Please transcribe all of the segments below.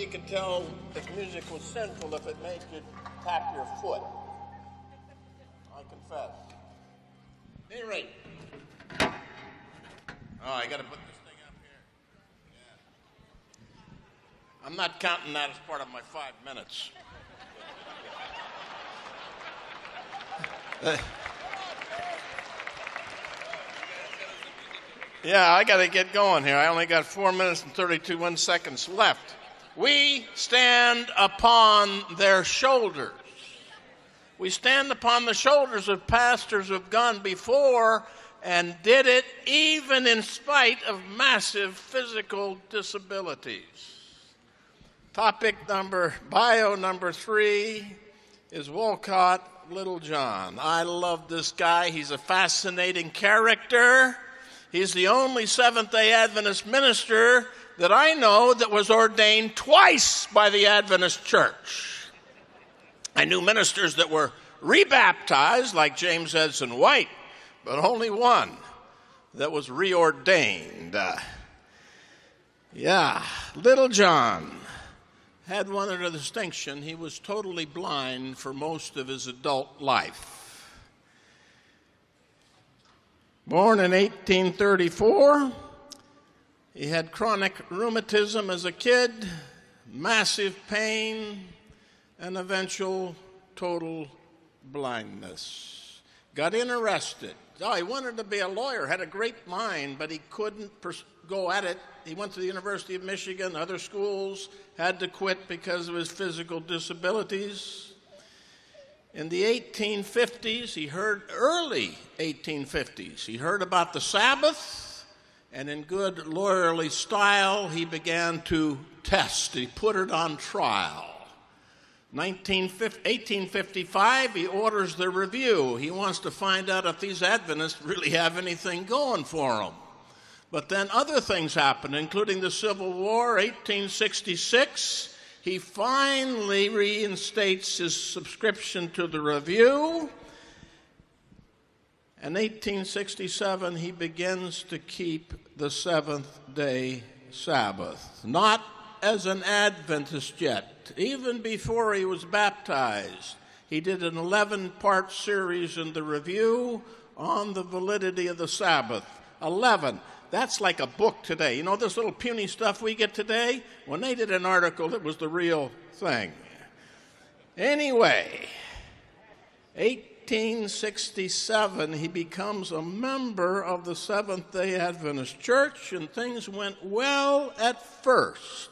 you could tell if music was sinful if it made you tap your foot. I confess. At any rate. Oh, I got to put this thing up here. Yeah. I'm not counting that as part of my 5 minutes. Yeah, I got to get going here. I only got 4 minutes and 32 seconds left. We stand upon their shoulders. We stand upon the shoulders of pastors who've gone before and did it even in spite of massive physical disabilities. Bio number 3 is Wolcott Littlejohn. I love this guy. He's a fascinating character. He's the only Seventh-day Adventist minister that I know that was ordained twice by the Adventist Church. I knew ministers that were rebaptized, like James Edson White, but only one that was reordained. Littlejohn had one other distinction. He was totally blind for most of his adult life. Born in 1834, he had chronic rheumatism as a kid, massive pain, and eventual total blindness. Got interested. He wanted to be a lawyer, had a great mind, but he couldn't go at it. He went to the University of Michigan, other schools, had to quit because of his physical disabilities. In the 1850s, early 1850s, he heard about the Sabbath, and in good lawyerly style, he began to test. He put it on trial. 1855, he orders the review. He wants to find out if these Adventists really have anything going for them. But then other things happened, including the Civil War, 1866. He finally reinstates his subscription to the review. In 1867, he begins to keep the seventh-day Sabbath, not as an Adventist yet. Even before he was baptized, he did an 11-part series in the review on the validity of the Sabbath. 11. That's like a book today. You know this little puny stuff we get today? When they did an article, it was the real thing. Anyway, 1867, he becomes a member of the Seventh-day Adventist Church, and things went well at first.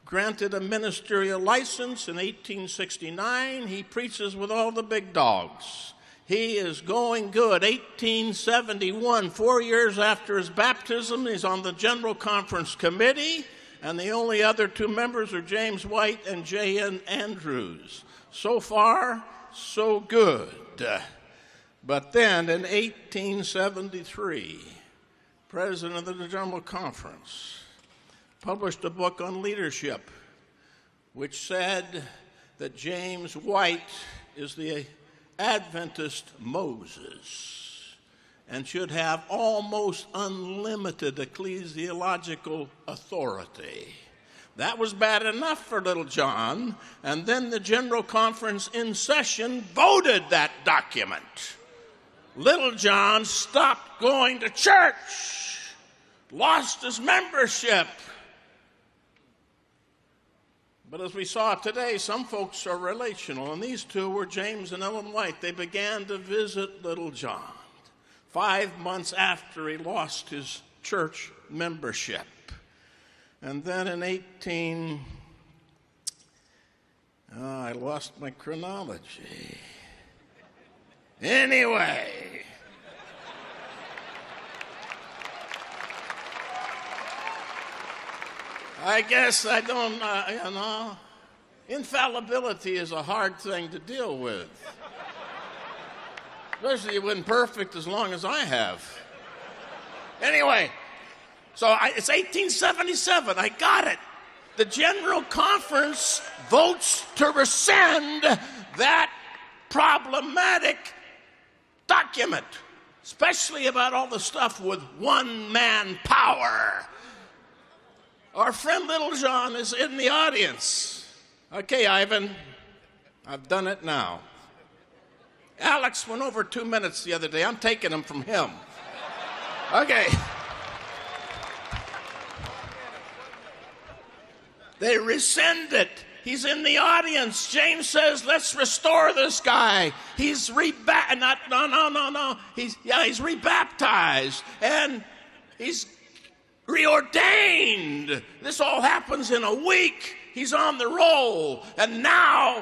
Granted a ministerial license in 1869. He preaches with all the big dogs. He is going good. 1871, 4 years after his baptism, he's on the General Conference Committee, and the only other 2 members are James White and J.N. Andrews. So far, so good. But then in 1873, president of the General Conference published a book on leadership, which said that James White is the Adventist Moses and should have almost unlimited ecclesiological authority. That was bad enough for Littlejohn, and then the General Conference in session voted that document. Littlejohn stopped going to church, lost his membership. But as we saw today, some folks are relational, and these 2 were James and Ellen White. They began to visit Littlejohn 5 months after he lost his church membership. And then in I lost my chronology. Anyway. I guess I don't, infallibility is a hard thing to deal with. Especially when perfect as long as I have. Anyway, it's 1877. I got it. The General Conference votes to rescind that problematic document, especially about all the stuff with one-man power. Our friend Littlejohn is in the audience. Okay, Ivan, I've done it now. Alex went over 2 minutes the other day. I'm taking them from him. Okay. They rescind it. He's in the audience. James says, let's restore this guy. He's no. He's rebaptized. And he's reordained. This all happens in a week. He's on the roll. And now,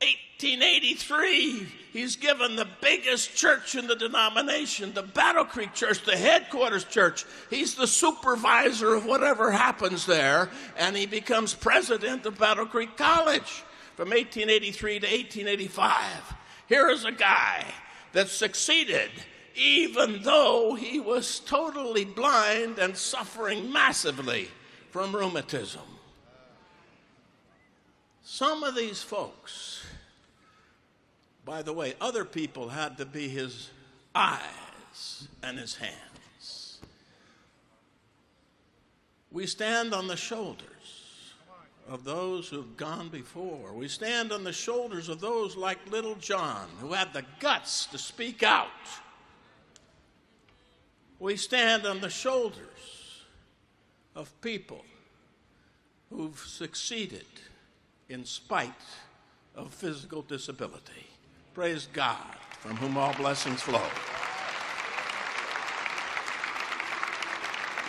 1883, he's given the biggest church in the denomination, the Battle Creek Church, the headquarters church. He's the supervisor of whatever happens there, and he becomes president of Battle Creek College from 1883 to 1885. Here is a guy that succeeded even though he was totally blind and suffering massively from rheumatism. Some of these folks, by the way, other people had to be his eyes and his hands. We stand on the shoulders of those who've gone before. We stand on the shoulders of those like Littlejohn, who had the guts to speak out. We stand on the shoulders of people who've succeeded in spite of physical disability. Praise God, from whom all blessings flow.